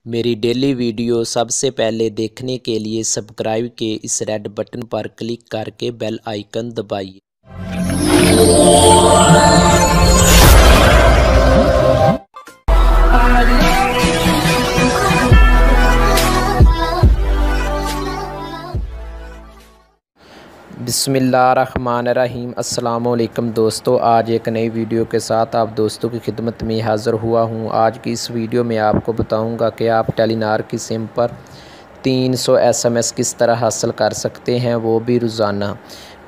मेरी daily video सबसे पहले देखने के लिए सब्सक्राइब के इस रेड बटन पर क्लिक करके बेल आइकन दबाइए। बिस्मिल्लाहिर्रहमानिर्रहीम। अस्सलामुअलैकुम दोस्तों, आज एक नई वीडियो के साथ आप दोस्तों की खिदमत में हाज़िर हुआ हूँ। आज की इस वीडियो में आपको बताऊँगा कि आप टेलीनॉर की सिम पर 300 SMS किस तरह हासिल कर सकते हैं, वो भी रोज़ाना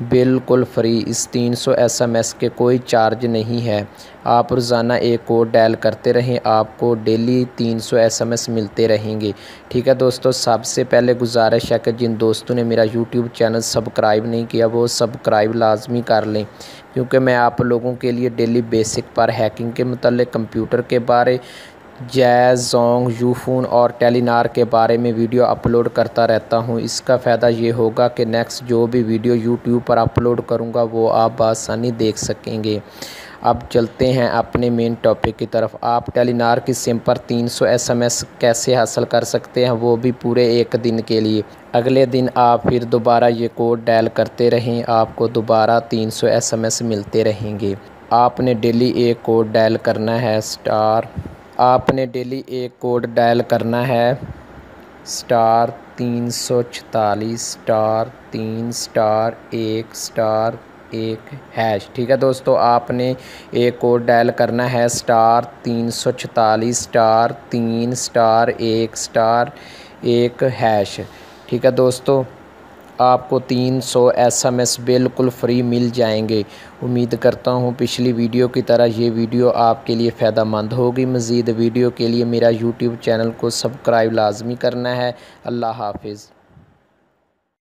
बिल्कुल फ्री। इस 300 SMS के कोई चार्ज नहीं है। आप रोज़ाना एक कोड डायल करते रहें, आपको डेली 300 SMS मिलते रहेंगे। ठीक है दोस्तों, सबसे पहले गुजारिश है कि जिन दोस्तों ने मेरा यूट्यूब चैनल सब्सक्राइब नहीं किया वो सब्सक्राइब लाजमी कर लें, क्योंकि मैं आप लोगों के लिए डेली बेसिक पर हैकिंग के मतलब कंप्यूटर के बारे, जैज़, जोंग, यूफोन और टेलीनॉर के बारे में वीडियो अपलोड करता रहता हूं। इसका फ़ायदा ये होगा कि नेक्स्ट जो भी वीडियो यूट्यूब पर अपलोड करूंगा वो आप आसानी देख सकेंगे। अब चलते हैं अपने मेन टॉपिक की तरफ। आप टेलीनॉर की सिम पर 300 SMS कैसे हासिल कर सकते हैं, वो भी पूरे एक दिन के लिए। अगले दिन आप फिर दोबारा ये कोड डायल करते रहें, आपको दोबारा 300 SMS मिलते रहेंगे। आपने डेली एक कोड डायल करना है *346*3*1*1#। ठीक है दोस्तों, आपने एक कोड डायल करना है *346*3*1*1#। ठीक है दोस्तों, आपको 300 SMS बिल्कुल फ्री मिल जाएंगे। उम्मीद करता हूँ पिछली वीडियो की तरह ये वीडियो आपके लिए फ़ायदेमंद होगी। मज़ीद वीडियो के लिए मेरा यूट्यूब चैनल को सब्सक्राइब लाजमी करना है। अल्लाह हाफिज़।